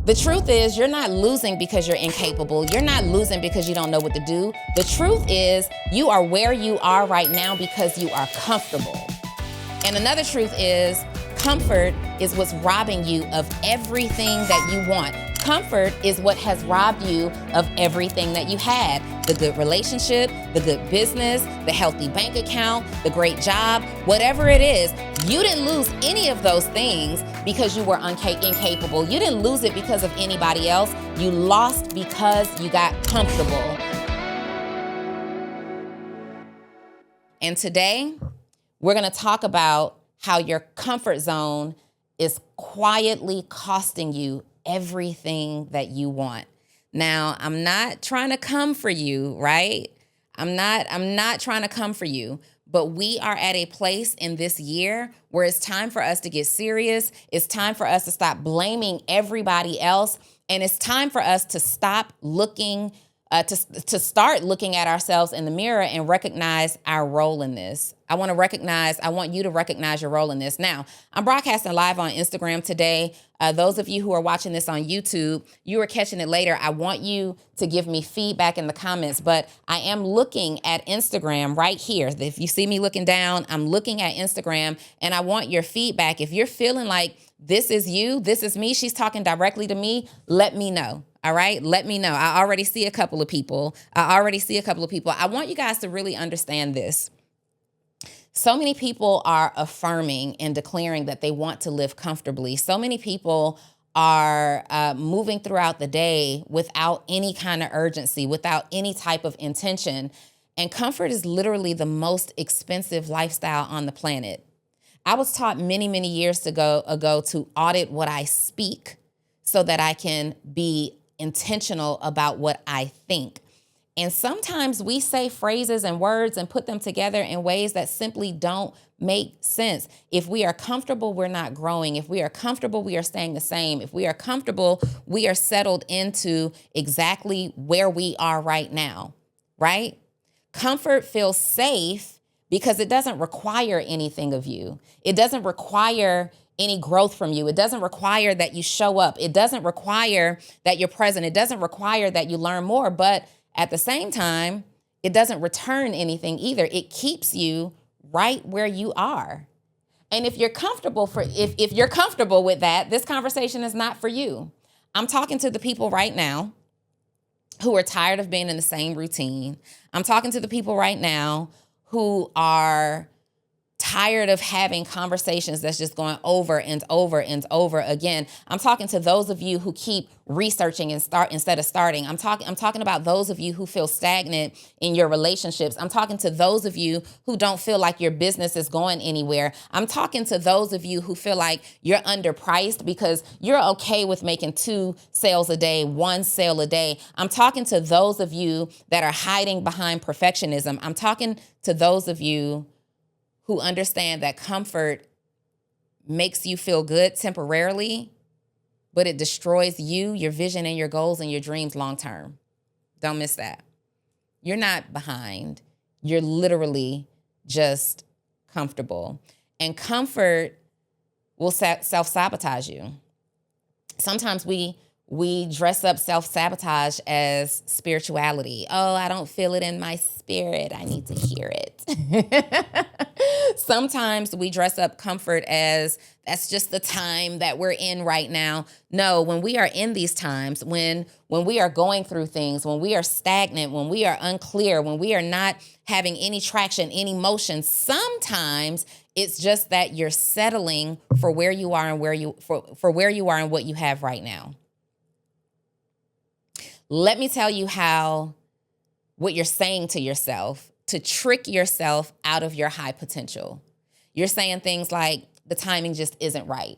The truth is, you're not losing because you're incapable. You're not losing because you don't know what to do. The truth is, you are where you are right now because you are comfortable. And another truth is, comfort is what's robbing you of everything that you want. Comfort is what has robbed you of everything that you had. The good relationship, the good business, the healthy bank account, the great job, whatever it is. You didn't lose any of those things because you were incapable. You didn't lose it because of anybody else. You lost because you got comfortable. And today, we're going to talk about how your comfort zone is quietly costing you everything that you want. Now, I'm not trying to come for you, right? I'm not trying to come for you, but we are at a place in this year where it's time for us to get serious. It's time for us to stop blaming everybody else. And it's time for us to stop looking to start looking at ourselves in the mirror and recognize our role in this. I want you to recognize your role in this. Now, I'm broadcasting live on Instagram today. Those of you who are watching this on YouTube, you are catching it later. I want you to give me feedback in the comments, but I am looking at Instagram right here. If you see me looking down, I'm looking at Instagram and I want your feedback. If you're feeling like this is you, this is me, she's talking directly to me, let me know. All right, let me know. I already see a couple of people. I want you guys to really understand this. So many people are affirming and declaring that they want to live comfortably. So many people are moving throughout the day without any kind of urgency, without any type of intention. And comfort is literally the most expensive lifestyle on the planet. I was taught many, many years ago to audit what I speak so that I can be intentional about what I think. And sometimes we say phrases and words and put them together in ways that simply don't make sense. If we are comfortable, we're not growing. If we are comfortable, we are staying the same. If we are comfortable, we are settled into exactly where we are right now, right? Comfort feels safe because it doesn't require anything of you. It doesn't require any growth from you. It doesn't require that you show up. It doesn't require that you're present. It doesn't require that you learn more. But at the same time, it doesn't return anything either. It keeps you right where you are. And if you're comfortable if you're comfortable with that, this conversation is not for you. I'm talking to the people right now who are tired of being in the same routine. I'm talking to the people right now who are tired of having conversations that's just going over and over and over again. I'm talking to those of you who keep researching and start instead of starting. I'm talking about those of you who feel stagnant in your relationships. I'm talking to those of you who don't feel like your business is going anywhere. I'm talking to those of you who feel like you're underpriced because you're okay with making 2 sales a day, 1 sale a day. I'm talking to those of you that are hiding behind perfectionism. I'm talking to those of you who understand that comfort makes you feel good temporarily, but it destroys you, your vision, and your goals and your dreams long term. Don't miss that. You're not behind. You're literally just comfortable. And comfort will self-sabotage you. Sometimes we dress up self-sabotage as spirituality. Oh, I don't feel it in my spirit. I need to hear it. Sometimes we dress up comfort as that's just the time that we're in right now. No, when we are in these times, when we are going through things, when we are stagnant, when we are unclear, when we are not having any traction, any motion, sometimes it's just that you're settling for where you are and for where you are and what you have right now. Let me tell you what you're saying to yourself to trick yourself out of your high potential. You're saying things like, the timing just isn't right.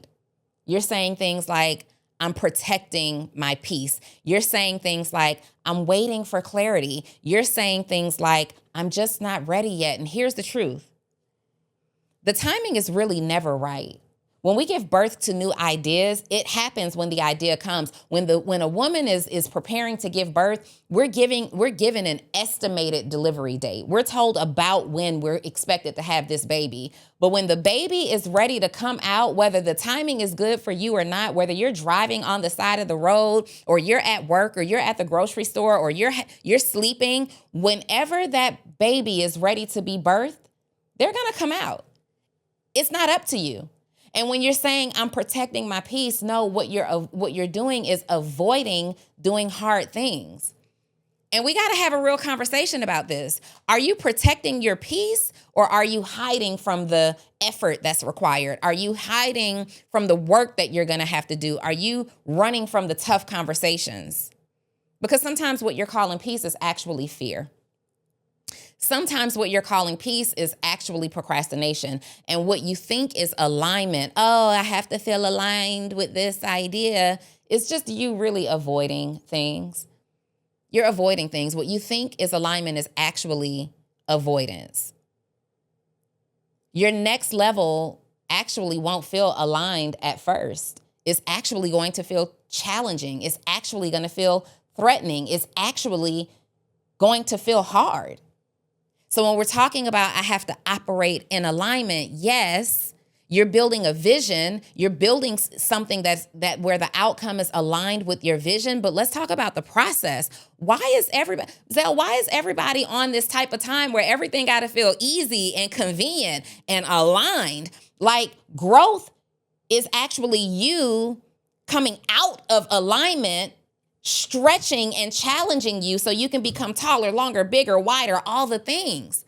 You're saying things like, I'm protecting my peace. You're saying things like, I'm waiting for clarity. You're saying things like, I'm just not ready yet. And here's the truth. The timing is really never right. When we give birth to new ideas, it happens when the idea comes. When a woman is preparing to give birth, we're given an estimated delivery date. We're told about when we're expected to have this baby. But when the baby is ready to come out, whether the timing is good for you or not, whether you're driving on the side of the road or you're at work or you're at the grocery store or you're sleeping, whenever that baby is ready to be birthed, they're going to come out. It's not up to you. And when you're saying I'm protecting my peace, no, what you're doing is avoiding doing hard things. And we got to have a real conversation about this. Are you protecting your peace, or are you hiding from the effort that's required? Are you hiding from the work that you're going to have to do? Are you running from the tough conversations? Because sometimes what you're calling peace is actually fear. Sometimes what you're calling peace is actually procrastination. And what you think is alignment, oh, I have to feel aligned with this idea, it's just you really avoiding things. You're avoiding things. What you think is alignment is actually avoidance. Your next level actually won't feel aligned at first. It's actually going to feel challenging. It's actually going to feel threatening. It's actually going to feel hard. So when we're talking about I have to operate in alignment, yes, you're building a vision. You're building something that where the outcome is aligned with your vision. But let's talk about the process. Why is everybody on this type of time where everything got to feel easy and convenient and aligned? Like, growth is actually you coming out of alignment, stretching and challenging you so you can become taller, longer, bigger, wider, all the things.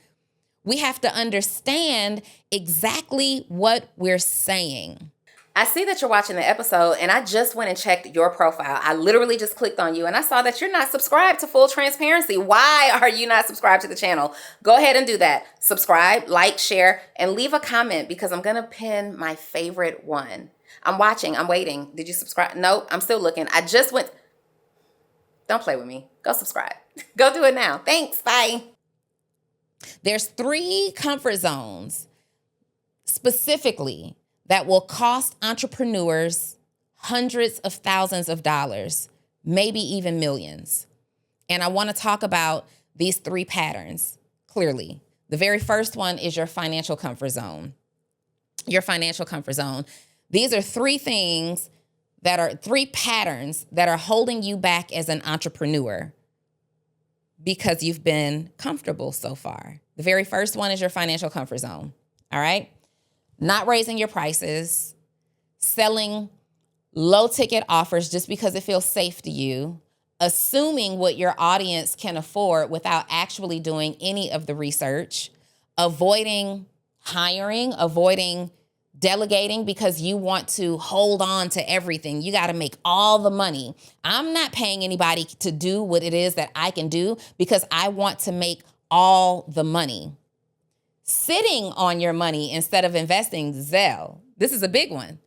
We have to understand exactly what we're saying. I see that you're watching the episode, and I just went and checked your profile. I literally just clicked on you, and I saw that you're not subscribed to Full Transparency. Why are you not subscribed to the channel? Go ahead and do that. Subscribe, like, share, and leave a comment, because I'm going to pin my favorite one. I'm watching. I'm waiting. Did you subscribe? Nope. I'm still looking. I just went. Don't play with me. Go subscribe. Go do it now. Thanks. Bye. There's 3 comfort zones specifically that will cost entrepreneurs hundreds of thousands of dollars, maybe even millions. And I want to talk about these 3 patterns clearly. The very first one is your financial comfort zone. Your financial comfort zone. These are 3 things that are 3 patterns that are holding you back as an entrepreneur because you've been comfortable so far. The very first one is your financial comfort zone. All right. Not raising your prices, selling low ticket offers just because it feels safe to you, assuming what your audience can afford without actually doing any of the research, avoiding hiring, avoiding delegating because you want to hold on to everything. You got to make all the money. I'm not paying anybody to do what it is that I can do because I want to make all the money. Sitting on your money instead of investing, Zelle. This is a big one.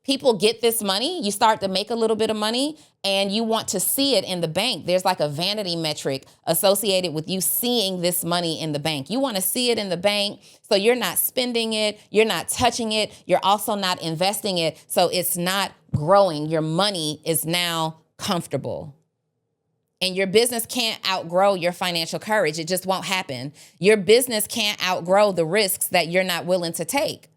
People get this money, you start to make a little bit of money, and you want to see it in the bank. There's like a vanity metric associated with you seeing this money in the bank. You want to see it in the bank, so you're not spending it, you're not touching it, you're also not investing it, so it's not growing. Your money is now comfortable. And your business can't outgrow your financial courage. It just won't happen. Your business can't outgrow the risks that you're not willing to take.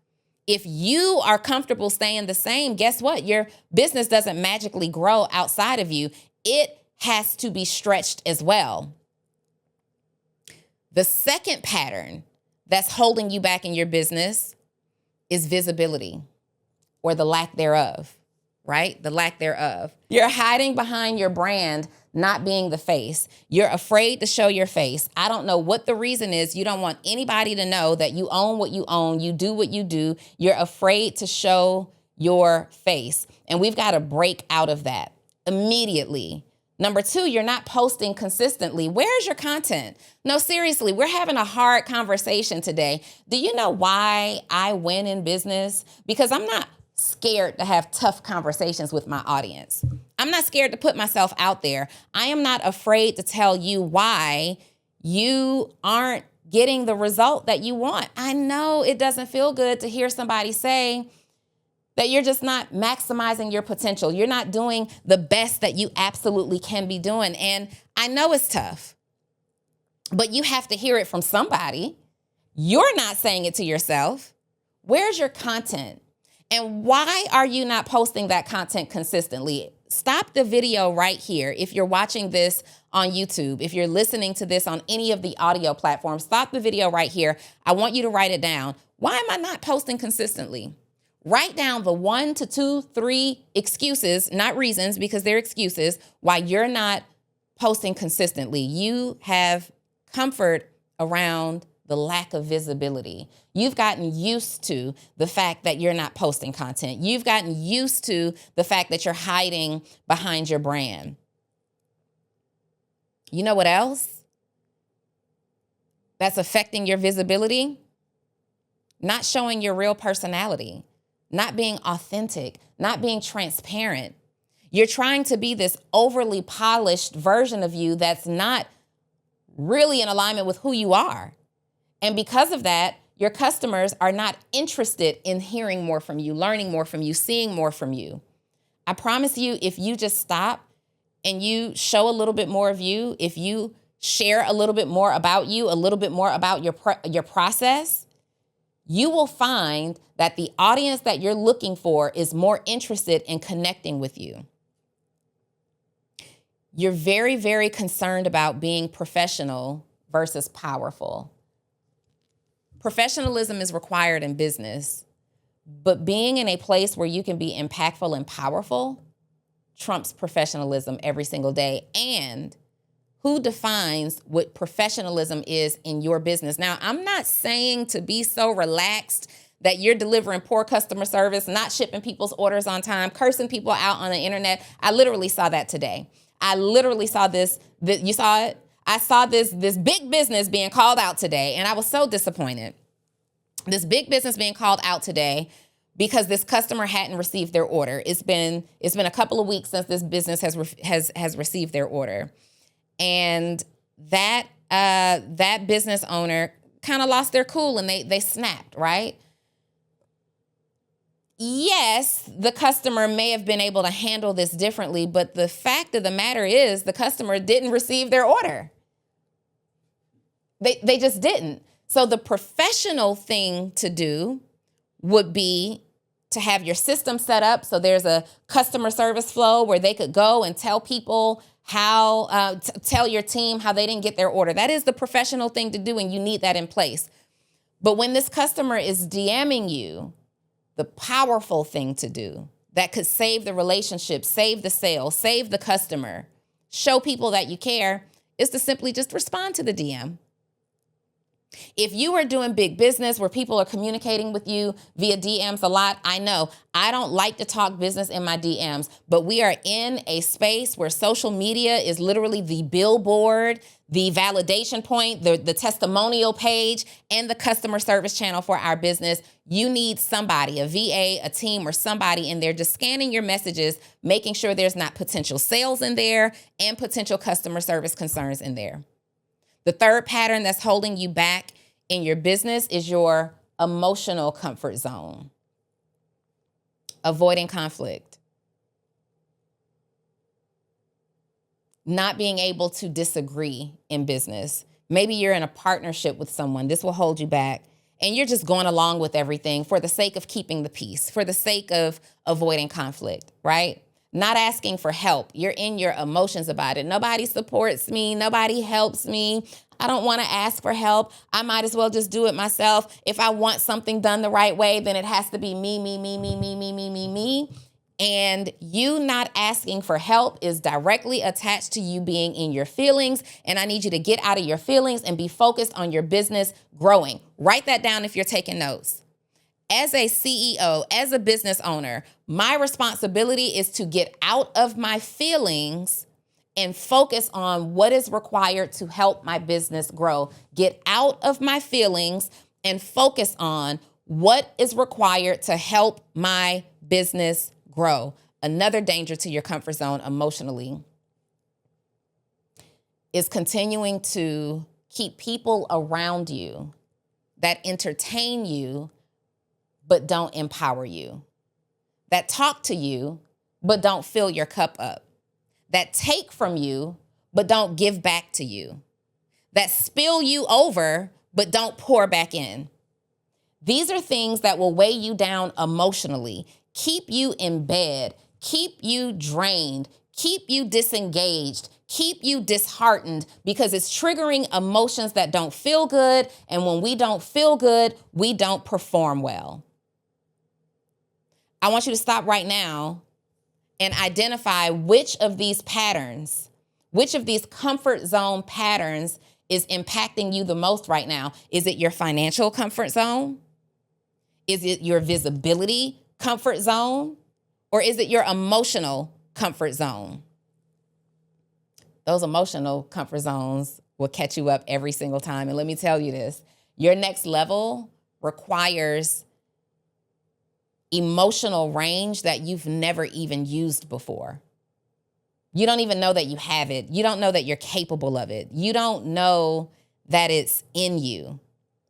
If you are comfortable staying the same, guess what? Your business doesn't magically grow outside of you. It has to be stretched as well. The second pattern that's holding you back in your business is visibility, or the lack thereof, right? The lack thereof. You're hiding behind your brand, not being the face. You're afraid to show your face. I don't know what the reason is. You don't want anybody to know that you own what you own. You do what you do. You're afraid to show your face. And we've got to break out of that immediately. Number 2, you're not posting consistently. Where's your content? No, seriously, we're having a hard conversation today. Do you know why I win in business? Because I'm not scared to have tough conversations with my audience. I'm not scared to put myself out there. I am not afraid to tell you why you aren't getting the result that you want. I know it doesn't feel good to hear somebody say, that you're just not maximizing your potential. You're not doing the best that you absolutely can be doing. And I know it's tough, but you have to hear it from somebody. You're not saying it to yourself. Where's your content? And why are you not posting that content consistently? Stop the video right here. If you're watching this on YouTube, if you're listening to this on any of the audio platforms, stop the video right here. I want you to write it down. Why am I not posting consistently? Write down the 1 to 2, 3 excuses, not reasons, because they're excuses, why you're not posting consistently. You have comfort around the lack of visibility. You've gotten used to the fact that you're not posting content. You've gotten used to the fact that you're hiding behind your brand. You know what else that's affecting your visibility? Not showing your real personality, not being authentic, not being transparent. You're trying to be this overly polished version of you that's not really in alignment with who you are. And because of that, your customers are not interested in hearing more from you, learning more from you, seeing more from you. I promise you, if you just stop and you show a little bit more of you, if you share a little bit more about you, a little bit more about your process, you will find that the audience that you're looking for is more interested in connecting with you. You're very, very concerned about being professional versus powerful. Professionalism is required in business, but being in a place where you can be impactful and powerful trumps professionalism every single day. And who defines what professionalism is in your business? Now, I'm not saying to be so relaxed that you're delivering poor customer service, not shipping people's orders on time, cursing people out on the internet. I literally saw that today. I literally saw this. You saw it? I saw this big business being called out today, and I was so disappointed. This big business being called out today because this customer hadn't received their order. It's been a couple of weeks since this business has received their order, and that business owner kind of lost their cool and they snapped, right? Yes, the customer may have been able to handle this differently, but the fact of the matter is the customer didn't receive their order. They just didn't. So the professional thing to do would be to have your system set up so there's a customer service flow where they could go and tell people how, tell your team how they didn't get their order. That is the professional thing to do, and you need that in place. But when this customer is DMing you, the powerful thing to do that could save the relationship, save the sale, save the customer, show people that you care, is to simply just respond to the DM. If you are doing big business where people are communicating with you via DMs a lot, I know I don't like to talk business in my DMs, but we are in a space where social media is literally the billboard, the validation point, the testimonial page, and the customer service channel for our business. You need somebody, a VA, a team, or somebody in there just scanning your messages, making sure there's not potential sales in there and potential customer service concerns in there. The third pattern that's holding you back in your business is your emotional comfort zone. Avoiding conflict. Not being able to disagree in business. Maybe you're in a partnership with someone. This will hold you back. And you're just going along with everything for the sake of keeping the peace, for the sake of avoiding conflict, right? Not asking for help. You're in your emotions about it. Nobody supports me. Nobody helps me. I don't want to ask for help. I might as well just do it myself. If I want something done the right way, then it has to be me, me, me, me, me, me, me, me, me. And you not asking for help is directly attached to you being in your feelings. And I need you to get out of your feelings and be focused on your business growing. Write that down if you're taking notes. As a CEO, as a business owner, my responsibility is to get out of my feelings and focus on what is required to help my business grow. Get out of my feelings and focus on what is required to help my business grow. Another danger to your comfort zone emotionally is continuing to keep people around you that entertain you but don't empower you. that talk to you, but don't fill your cup up, that take from you, but don't give back to you, that spill you over, but don't pour back in. These are things that will weigh you down emotionally, keep you in bed, keep you drained, keep you disengaged, keep you disheartened, because it's triggering emotions that don't feel good. And when we don't feel good, we don't perform well. I want you to stop right now and identify which of these patterns, which of these comfort zone patterns is impacting you the most right now. Is it your financial comfort zone? Is it your visibility comfort zone? Or is it your emotional comfort zone? Those emotional comfort zones will catch you up every single time. And let me tell you this, your next level requires emotional range that you've never even used before. You don't even know that you have it. You don't know that you're capable of it. You don't know that it's in you.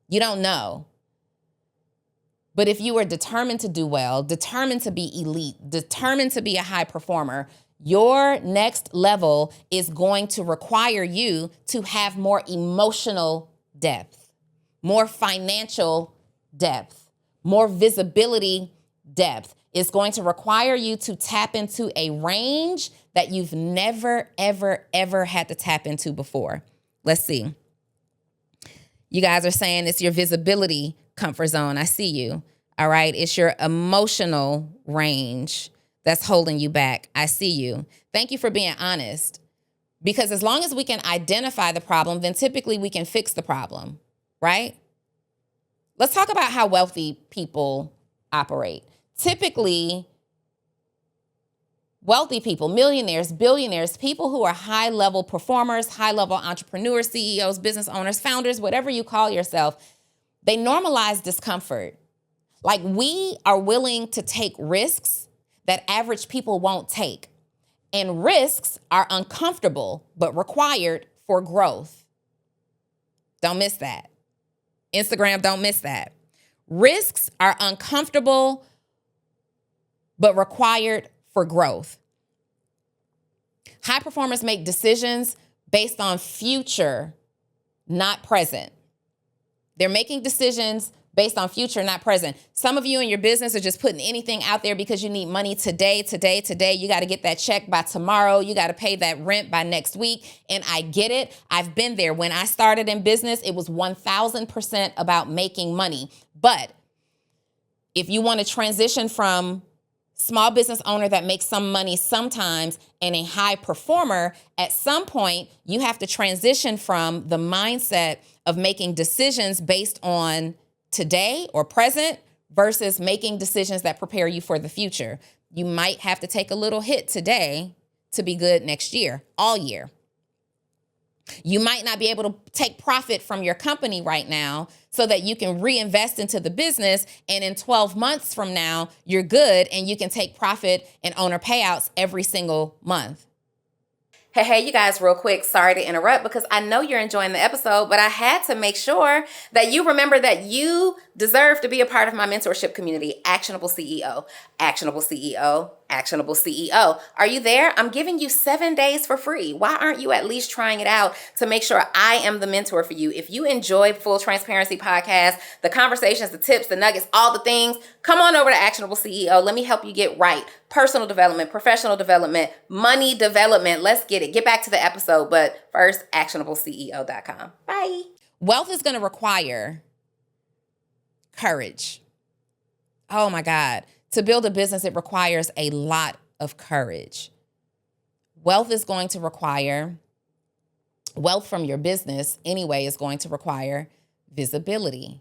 You don't know. But if you are determined to do well, determined to be elite, determined to be a high performer, your next level is going to require you to have more emotional depth, more financial depth, more visibility depth. It's going to require you to tap into a range that you've never, ever, ever had to tap into before. Let's see. You guys are saying it's your visibility comfort zone. I see you. All right. It's your emotional range that's holding you back. I see you. Thank you for being honest. Because as long as we can identify the problem, then typically we can fix the problem, right? Let's talk about how wealthy people operate. Typically, wealthy people, millionaires, billionaires, people who are high-level performers, high-level entrepreneurs, CEOs, business owners, founders, whatever you call yourself, they normalize discomfort. Like, we are willing to take risks that average people won't take. And risks are uncomfortable, but required for growth. Don't miss that. Instagram, don't miss that. Risks are uncomfortable, but required for growth. High performers make decisions based on future, not present. They're making decisions based on future, not present. Some of you in your business are just putting anything out there because you need money today. You got to get that check by tomorrow. You got to pay that rent by next week. And I get it. I've been there. When I started in business, it was 1000% about making money. But if you want to transition from small business owner that makes some money sometimes and a high performer, at some point, you have to transition from the mindset of making decisions based on today or present versus making decisions that prepare you for the future. You might have to take a little hit today to be good next year, all year. You might not be able to take profit from your company right now so that you can reinvest into the business. And in 12 months from now, you're good and you can take profit and owner payouts every single month. Hey, you guys, real quick, sorry to interrupt because I know you're enjoying the episode, but I had to make sure that you remember that you deserve to be a part of my mentorship community, Actionable CEO, Actionable CEO, Actionable CEO. Are you there? I'm giving you 7 days for free. Why aren't you at least trying it out to make sure I am the mentor for you? If you enjoy Full Transparency Podcast, the conversations, the tips, the nuggets, all the things, come on over to Actionable CEO. Let me help you get right. Personal development, professional development, money development. Let's get it. Get back to the episode. But first, actionableceo.com. Bye. Wealth is going to require courage. Oh my God. To build a business, it requires a lot of courage. Wealth is going to require, wealth from your business anyway is going to require visibility.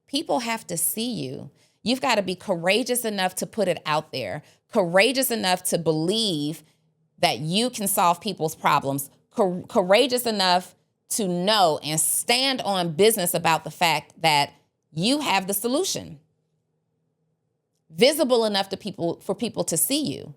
People have to see you. You've got to be courageous enough to put it out there, courageous enough to believe that you can solve people's problems, courageous enough to know and stand on business about the fact that you have the solution. Visible enough to people for people to see you.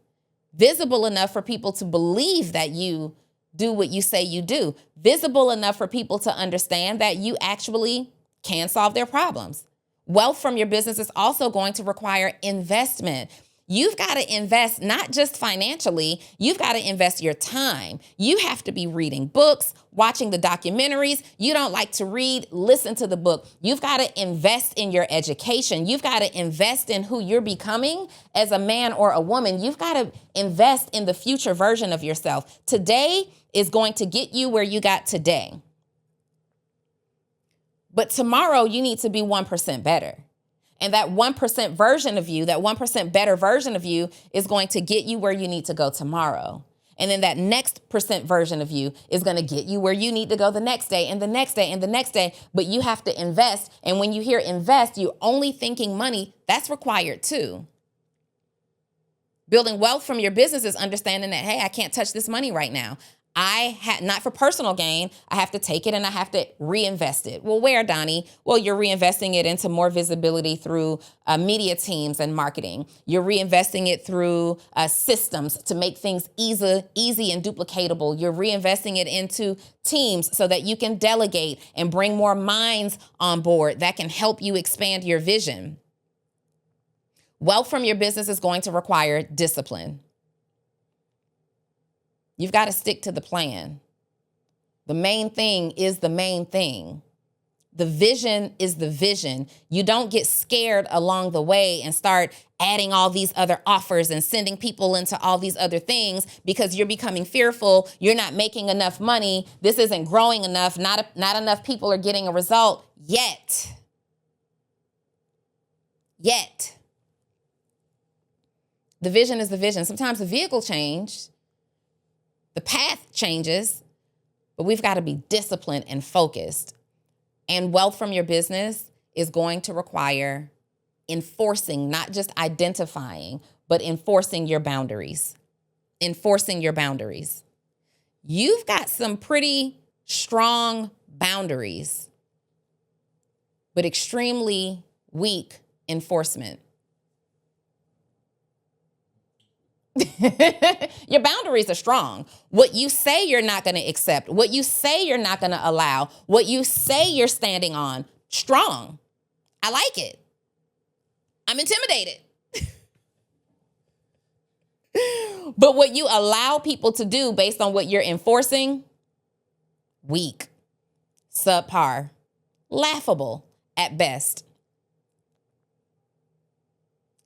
Visible enough for people to believe that you do what you say you do. Visible enough for people to understand that you actually can solve their problems. Wealth from your business is also going to require investment. You've got to invest not just financially, you've got to invest your time. You have to be reading books, watching the documentaries. You don't like to read, listen to the book. You've got to invest in your education. You've got to invest in who you're becoming as a man or a woman. You've got to invest in the future version of yourself. Today is going to get you where you got today. But tomorrow you need to be 1% better. And that 1% version of you, that 1% better version of you is going to get you where you need to go tomorrow. And then that next percent version of you is going to get you where you need to go the next day and the next day and the next day. But you have to invest. And when you hear invest, you're only thinking money. That's required too. Building wealth from your business is understanding that, hey, I can't touch this money right now. Not for personal gain, I have to take it and I have to reinvest it. Well, where, Donnie? Well, you're reinvesting it into more visibility through media teams and marketing. You're reinvesting it through systems to make things easy and duplicatable. You're reinvesting it into teams so that you can delegate and bring more minds on board that can help you expand your vision. Wealth from your business is going to require discipline. You've got to stick to the plan. The main thing is the main thing. The vision is the vision. You don't get scared along the way and start adding all these other offers and sending people into all these other things because you're becoming fearful. You're not making enough money. This isn't growing enough. Not enough people are getting a result yet. The vision is the vision. Sometimes the vehicle changes. The path changes, but we've got to be disciplined and focused. And wealth from your business is going to require enforcing, not just identifying, but enforcing your boundaries. Enforcing your boundaries. You've got some pretty strong boundaries, but extremely weak enforcement. Your boundaries are strong. What you say you're not going to accept, what you say you're not going to allow, what you say you're standing on, strong. I like it. I'm intimidated. But what you allow people to do based on what you're enforcing, weak, subpar, laughable at best.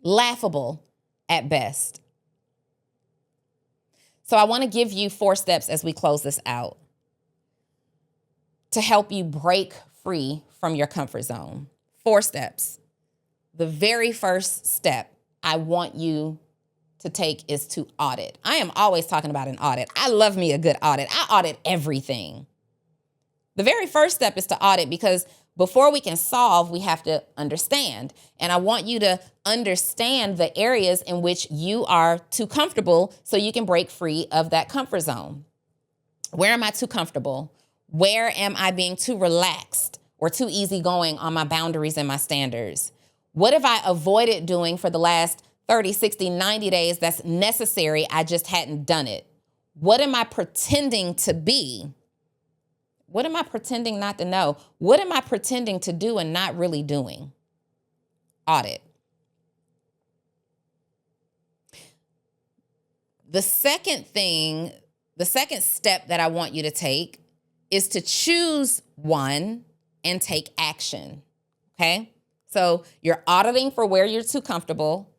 Laughable at best. So I want to give you 4 steps as we close this out to help you break free from your comfort zone. 4 steps. The very first step I want you to take is to audit. I am always talking about an audit. I love me a good audit. I audit everything. The very first step is to audit because before we can solve, we have to understand. And I want you to understand the areas in which you are too comfortable so you can break free of that comfort zone. Where am I too comfortable? Where am I being too relaxed or too easygoing on my boundaries and my standards? What have I avoided doing for the last 30, 60, 90 days that's necessary? I just hadn't done it. What am I pretending to be? What am I pretending not to know? What am I pretending to do and not really doing? Audit. The second step that I want you to take is to choose one and take action. Okay? So you're auditing for where you're too comfortable.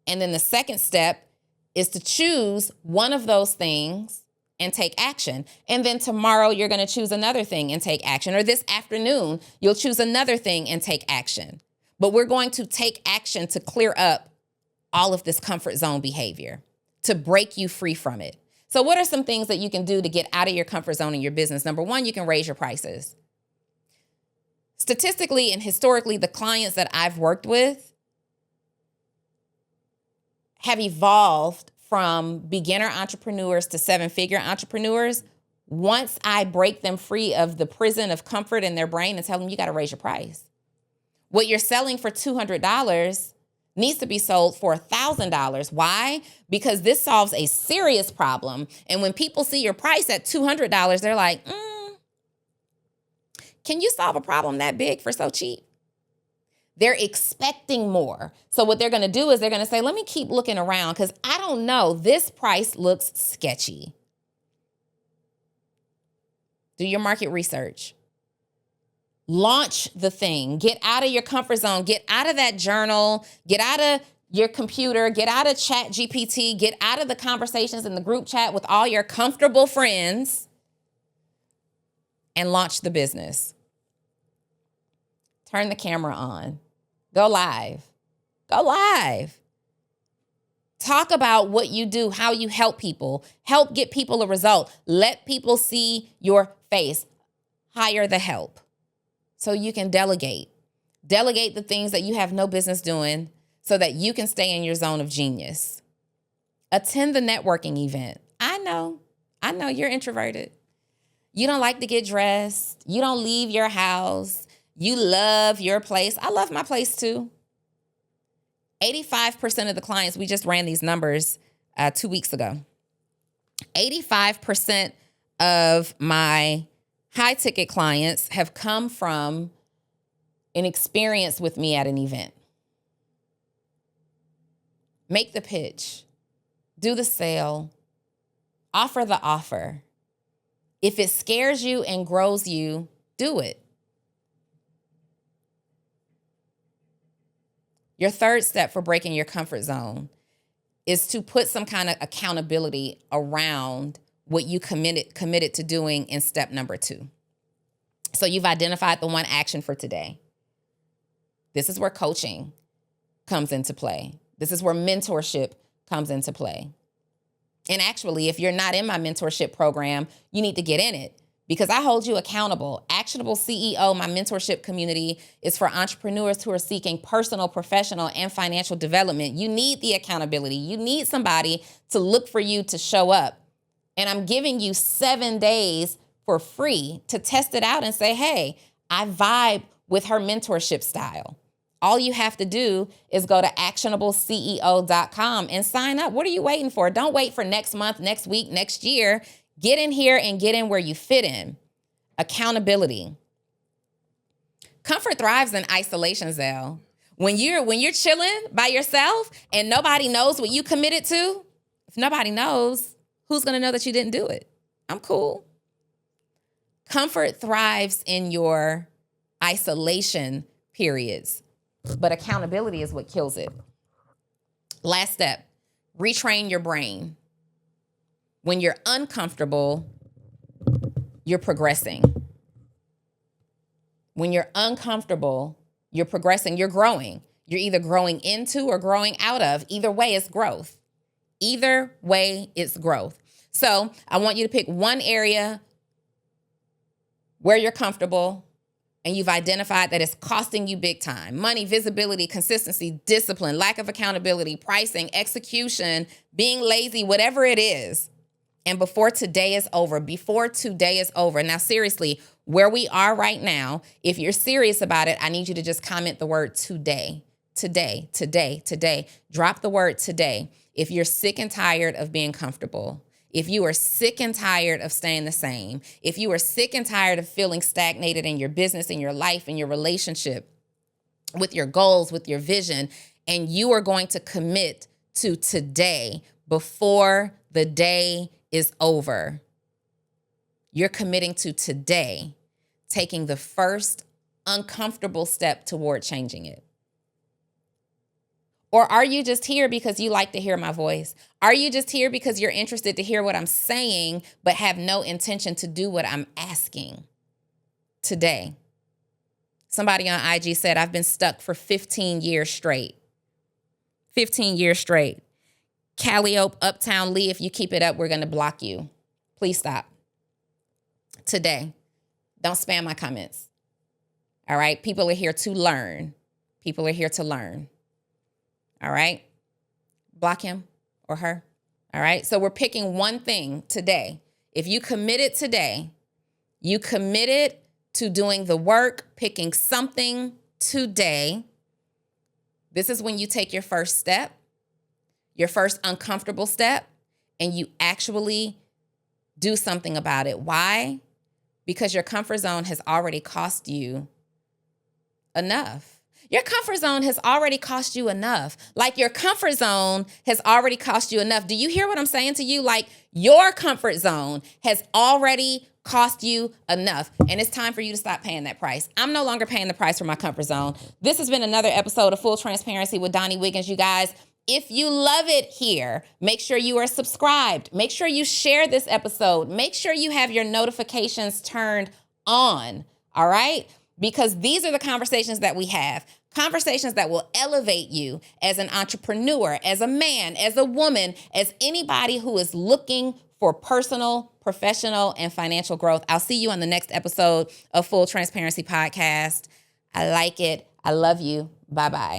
And then the second step is to choose one of those things and take action. And then tomorrow you're going to choose another thing and take action. Or this afternoon, you'll choose another thing and take action. But we're going to take action to clear up all of this comfort zone behavior, to break you free from it. So what are some things that you can do to get out of your comfort zone in your business? Number 1, you can raise your prices. Statistically and historically, the clients that I've worked with have evolved from beginner entrepreneurs to 7-figure entrepreneurs once I break them free of the prison of comfort in their brain and tell them you got to raise your price. What you're selling for $200 needs to be sold for $1,000. Why? Because this solves a serious problem. And when people see your price at $200, they're like, can you solve a problem that big for so cheap? They're expecting more. So what they're going to do is they're going to say, let me keep looking around because I don't know. This price looks sketchy. Do your market research. Launch the thing. Get out of your comfort zone. Get out of that journal. Get out of your computer. Get out of Chat GPT. Get out of the conversations in the group chat with all your comfortable friends and launch the business. Turn the camera on. Go live. Go live. Talk about what you do, how you help people. Help get people a result. Let people see your face. Hire the help so you can delegate. Delegate the things that you have no business doing so that you can stay in your zone of genius. Attend the networking event. I know you're introverted. You don't like to get dressed. You don't leave your house. You love your place. I love my place too. 85% of the clients, we just ran these numbers 2 weeks ago. 85% of my high ticket clients have come from an experience with me at an event. Make the pitch, do the sale, offer the offer. If it scares you and grows you, do it. Your third step for breaking your comfort zone is to put some kind of accountability around what you committed to doing in step number 2. So you've identified the one action for today. This is where coaching comes into play. This is where mentorship comes into play. And actually, if you're not in my mentorship program, you need to get in it because I hold you accountable. Actionable CEO, my mentorship community, is for entrepreneurs who are seeking personal, professional, and financial development. You need the accountability. You need somebody to look for you to show up. And I'm giving you 7 days for free to test it out and say, hey, I vibe with her mentorship style. All you have to do is go to actionableceo.com and sign up. What are you waiting for? Don't wait for next month, next week, next year. Get in here and get in where you fit in. Accountability. Comfort thrives in isolation, Zell. When you're chilling by yourself and nobody knows what you committed to, if nobody knows, who's going to know that you didn't do it? I'm cool. Comfort thrives in your isolation periods, but accountability is what kills it. Last step, retrain your brain. When you're uncomfortable, you're progressing. When you're uncomfortable, you're progressing, you're growing. You're either growing into or growing out of. Either way, it's growth. Either way, it's growth. So I want you to pick one area where you're comfortable and you've identified that it's costing you big time. Money, visibility, consistency, discipline, lack of accountability, pricing, execution, being lazy, whatever it is. And before today is over, now seriously, where we are right now, if you're serious about it, I need you to just comment the word today. Today. Drop the word today. If you're sick and tired of being comfortable, if you are sick and tired of staying the same, if you are sick and tired of feeling stagnated in your business, in your life, in your relationship, with your goals, with your vision, and you are going to commit to today before the day is over. You're committing to today, taking the first uncomfortable step toward changing it. Or are you just here because you like to hear my voice? Are you just here because you're interested to hear what I'm saying, but have no intention to do what I'm asking today? Somebody on IG said, I've been stuck for 15 years straight. 15 years straight. Calliope, Uptown Lee, if you keep it up, we're going to block you. Please stop. Today. Don't spam my comments. All right? People are here to learn. People are here to learn. All right? Block him or her. All right? So we're picking one thing today. If you committed today, you committed to doing the work, picking something today. This is when you take your first step, your first uncomfortable step, and you actually do something about it. Why? Because your comfort zone has already cost you enough. Your comfort zone has already cost you enough. Like your comfort zone has already cost you enough. Do you hear what I'm saying to you? Like your comfort zone has already cost you enough. And it's time for you to stop paying that price. I'm no longer paying the price for my comfort zone. This has been another episode of Full Transparency with Donnie Wiggins, you guys. If you love it here, make sure you are subscribed. Make sure you share this episode. Make sure you have your notifications turned on, all right? Because these are the conversations that we have. Conversations that will elevate you as an entrepreneur, as a man, as a woman, as anybody who is looking for personal, professional, and financial growth. I'll see you on the next episode of Full Transparency Podcast. I like it. I love you. Bye-bye.